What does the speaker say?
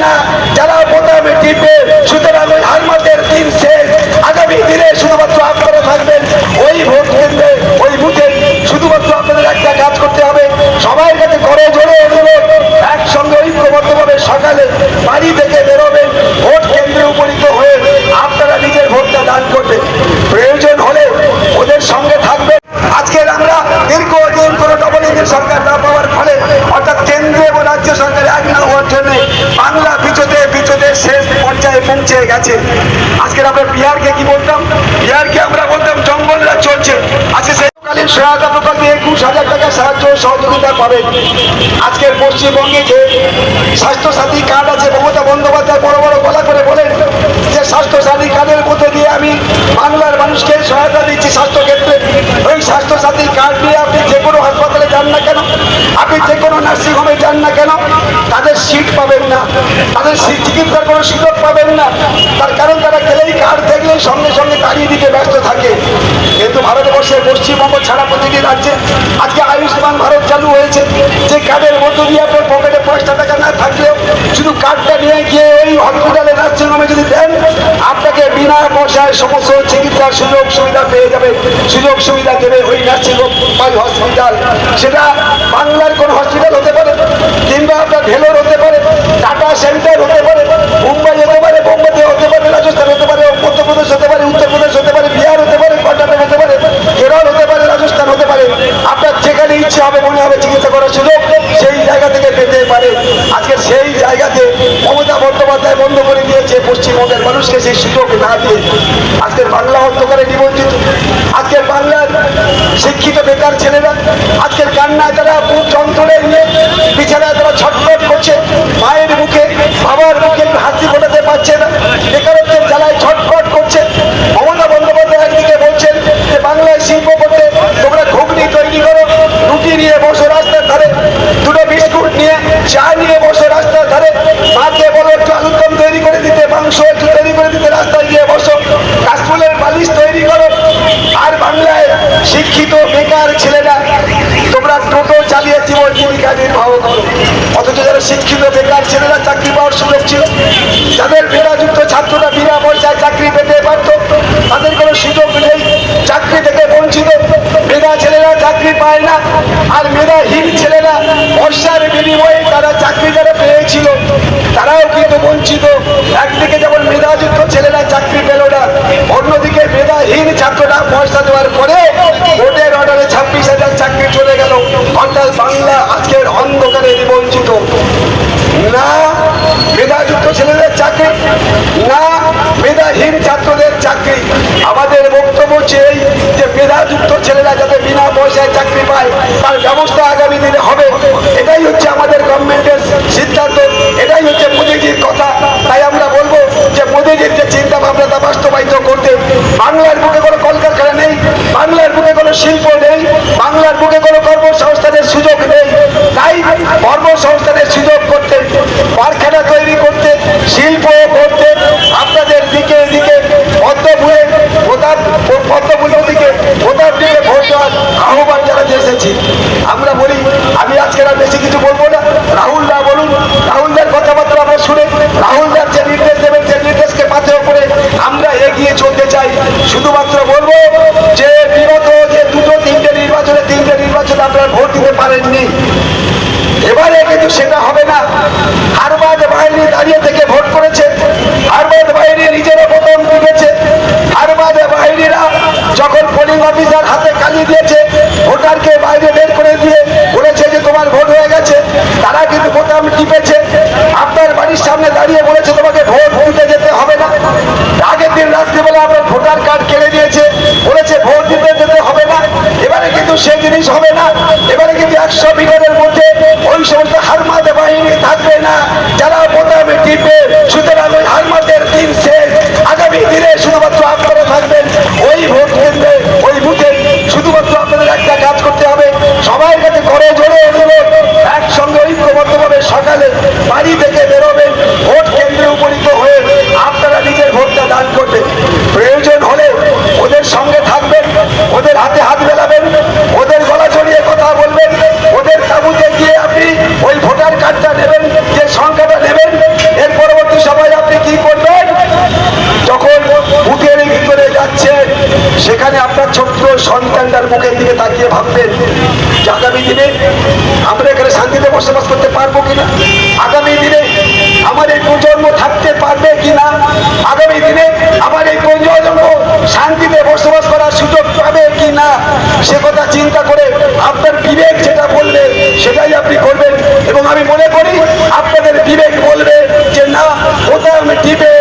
না যারা বোতামে টিপে। সুতরাং ওই হারমাতের দিন শেষ। আগামী দিনে শুধুমাত্র আপনারা থাকবেন ওই ভোট কেন্দ্রে, ওই বুথে। শুধুমাত্র আপনাদের একটা কাজ করতে হবে, সবাই কাছে করে জোরে অনুরোধ, একসঙ্গে ঐক্যবদ্ধভাবে সকালে বাড়ি থেকে বেরোবেন, ভোট কেন্দ্রে উপনীত হয়ে আপনারা নিজের ভোটটা দান করবেন। প্রয়োজন হলে ওদের সঙ্গে থাকবেন। আজকের আমরা দীর্ঘদিন কোনো ডবল ইঞ্জিন সরকার না পাওয়ার ফলে, অর্থাৎ কেন্দ্র এবং রাজ্য সরকার এক না হওয়ার জন্য বাংলা পিছতে পিছতে শেষ পর্যায়ে পৌঁছে গেছে। আজকের আমরা বিহারকে কি বলতাম? বিহারকে আমরা বলতাম জঙ্গলরা চলছে। আজকে সেকালীন সহায়তা প্রকল্পে 21,000 টাকা সাহায্য সহযোগিতা পাবেন। আজকের পশ্চিমবঙ্গে যে স্বাস্থ্যসাথী কার্ড আছে, মমতা বন্দ্যোপাধ্যায় বড় বড় গলা করে বলেন যে স্বাস্থ্যসাথী কার্ডের মধ্যে দিয়ে আমি বাংলার মানুষকে সহায়তা দিচ্ছি স্বাস্থ্যক্ষেত্রে। ওই স্বাস্থ্যসাথী কার্ড নিয়ে আপনি যে কোনো হাসপাতালে যান না কেন, আপনি যে কোনো নার্সিংহোমে যান না কেন, তাদের সিট পাবেন না, তাদের চিকিৎসার কোনো সুযোগ পাবেন না। তার কারণ তারা গেলেই কার্ড দেখলেই সঙ্গে সঙ্গে তাড়িয়ে দিতে ব্যস্ত থাকে। কিন্তু ভারতবর্ষের পশ্চিমবঙ্গ ছাড়া প্রতিটি রাজ্যে আজকে আয়ুষ্মান ভারত চালু হয়েছে, যে কার্ডের মধ্য দিয়ে আপনার পকেটে 5 টাকা না থাকলেও শুধু কার্ডটা নিয়ে গিয়ে ওই হসপিটালে নার্সিংহোমে যদি দেন, আপনাকে বিনা পয়সায় সমস্ত চিকিৎসার সুযোগ সুবিধা পেয়ে যাবে। সুযোগ সুবিধা দেবে ওই নার্সিংহোম বা হসপিটাল। সেটা বাংলার কোন হসপিটাল হতে পারে, কিংবা আপনার ভেলোর হতে পারে, টাটা সেন্টার হতে পারে, মুম্বাই হতে পারে, বোম্বাই হতে পারে, রাজস্থান হতে পারে, মধ্যপ্রদেশ হতে পারে, উত্তরপ্রদেশ হতে পারে, বিহার হতে পারে, কর্ণাটক হতে পারে, কেরল হতে পারে, রাজস্থান হতে পারে। আপনার যেখানে ইচ্ছে হবে মনে হবে চিকিৎসা করার সুযোগ সেই জায়গা থেকে পেতে পারে। আজকে সেই জায়গাতে মমতা বন্দ্যোপাধ্যায় বন্ধ করে দিয়েছে পশ্চিমবঙ্গের মানুষকে সেই সুযোগ না দিয়ে। আজকের বাংলা অন্ধকারে নিবঞ্চিত। আজকের বাংলার শিক্ষিত বেকার ছেলেরা আজকের কান্নায় তারা বুক যন্ত্রণে নিয়ে বিছানায় তারা ছটফট করছে। মায়ের মুখে বাবার মুখে হাসি ফোটাতে পারছে না, বেকারত্বের জ্বালায় ছটফট করছে। মমতা বন্দ্যোপাধ্যায় একদিকে বলছেন যে বাংলায় শিল্প করতে তোমরা ঘুগনি তৈরি করো, রুটি নিয়ে বসো রাস্তার ধারে, দুটো বিস্কুট নিয়ে চা নিয়ে বসো রাস্তার ধারে, মাকে বলো একটু আলুর দম তৈরি করে দিতে, মাংস একটু তৈরি করে দিতে, রাস্তায় গিয়ে বসো, কাশফুলের বালিশ তৈরি করো। আর বাংলায় শিক্ষিত বেকার ছেলেরা তোমরা টোটো চালিয়ে জীবন জীবিকা নির্বাহ করো। অথচ যারা শিক্ষিত বেকার ছেলেরা চাকরি পাওয়ার সুযোগ ছিল, যাদের মেধাযুক্ত ছাত্ররা বিনা পয়সায় চাকরি পেতে পারত, তাদের কোনো সুযোগ নেই, চাকরি থেকে বঞ্চিত। মেধা ছেলেরা চাকরি পায় না, আর মেধাহীন ছেলেরা পয়সার বিনিময়ে তারা চাকরি যারা পেয়েছিল তারাও কিন্তু বঞ্চিত। একদিকে যেমন মেধাযুক্ত ছেলেরা চাকরি পেল না, অন্যদিকে মেধাহীন ছাত্ররা পয়সা দেওয়ার পরে ভোটের অর্ডারে 26,000 চাকরি চলে গেল। অর্থাৎ বাংলা আজকের অন্ধকারে নিবঞ্চিত। না মেধাযুক্ত ছেলেদের চাকরি, না মেধাহীন ছাত্রদের চাকরি। আমাদের বক্তব্য এই যে মেধাযুক্ত ছেলেরা যাতে বিনা পয়সায় চাকরি পায় তার ব্যবস্থা আগামী দিনে হবে। এটাই হচ্ছে আমাদের গভর্নমেন্টের সিদ্ধান্ত, এটাই হচ্ছে মোদীজির কথা। তাই আমরা বলবো যে মোদীজির যে চিন্তা ভাবনা তা বাস্তবায়িত করতে বাংলার বুকে কোনো কলকারখানা নেই, বাংলার বুকে কোনো শিল্প নেই, বাংলার বুকে কোনো কর্মসংস্থানের সুযোগ নেই। তাই কর্মসংস্থানের সুযোগ করতে, কারখানা তৈরি করতে, শিল্প করতে আপনাদের দিকে দিকে পদ্মফুলের দিকে ভোটার দিকে ভোট দেওয়ার আহ্বান জানাতে এসেছি। আমরা বলি, আমি আজকে আর বেশি কিছু বলবো না। রাহুলদা বলুন, রাহুলদার কথাবার্তা আমরা শুনে রাহুলদার যে নির্দেশ দেবেন সেই নির্দেশকে পাথেয় করে আমরা এগিয়ে চলতে চাই। শুধুমাত্র বলবো যে বিগত যে দুটো তিনটে নির্বাচনে আপনারা ভোট দিতে পারেননি, এবারে কিন্তু সেটা হবে না। হারবাদ বাহিনী দাঁড়িয়ে থেকে ভোট করেছে, হারবাদ বাহিনী নিজেরা বোতাম টিপেছে। হারবাদ বাহিনীরা যখন পোলিং অফিসার হাতে কালি দিয়েছে, ভোটারকে বাইরে বের করে দিয়ে বলেছে যে তোমার ভোট হয়ে গেছে, তারা কিন্তু বোতাম টিপেছে। আপনার বাড়ির সামনে দাঁড়িয়ে বলেছে তোমাকে ভোট দিতে যেতে হবে না। আগের দিন রাত্রিবেলা আপনার ভোটার কার্ড কেড়ে দিয়েছে, বলেছে ভোট দিতে যেতে হবে না। এবারে কিন্তু সেই জিনিস হবে না। এবারে কিন্তু 100 মিটারের মধ্যে ওই সমস্ত হারমাদ বাহিনী থাকবে না যারা বোতামে টিপে। সুতরাং ওই হারমাদের দিন শেষ। আগামী দিনে শুধুমাত্র আপনারা থাকবেন ওই ভোট কেন্দ্রে, ওই বুথে। শুধুমাত্র আপনাদের একটা কাজ করতে হবে, সবাই কাছে করে জোরে অনুরোধ, একসঙ্গে ঐক্যবদ্ধভাবে সকালে বাড়ি থেকে বেরোবেন, ভোট কেন্দ্রে উপনীত হয়ে আপনারা নিজের ভোটটা দান করবেন। প্রয়োজন হলে ওদের সঙ্গে থাকবেন, ওদের হাতে হাত মেলাবেন, ওদের গলা জড়িয়ে কথা বলবেন, ওদের তাঁবুতে গিয়ে আপনি ওই ভোটার কার্ডটা নেবেন, যে সংখ্যাটা নেবেন এর সন্তানটার মুখের দিকে তাকিয়ে ভাববেন যে আগামী দিনে আমরা এখানে শান্তিতে বসবাস করতে পারবো কিনা, আগামী দিনে আমার এই প্রজন্ম থাকতে পারবে কিনা, আগামী দিনে আমার এই প্রজন্ম শান্তিতে বসবাস করার সুযোগ পাবে কিনা, সে কথা চিন্তা করে আপনার বিবেক যেটা বলবে সেটাই আপনি করবেন। এবং আমি মনে করি আপনাদের বিবেক বলবে যে না, বোতাম টিপে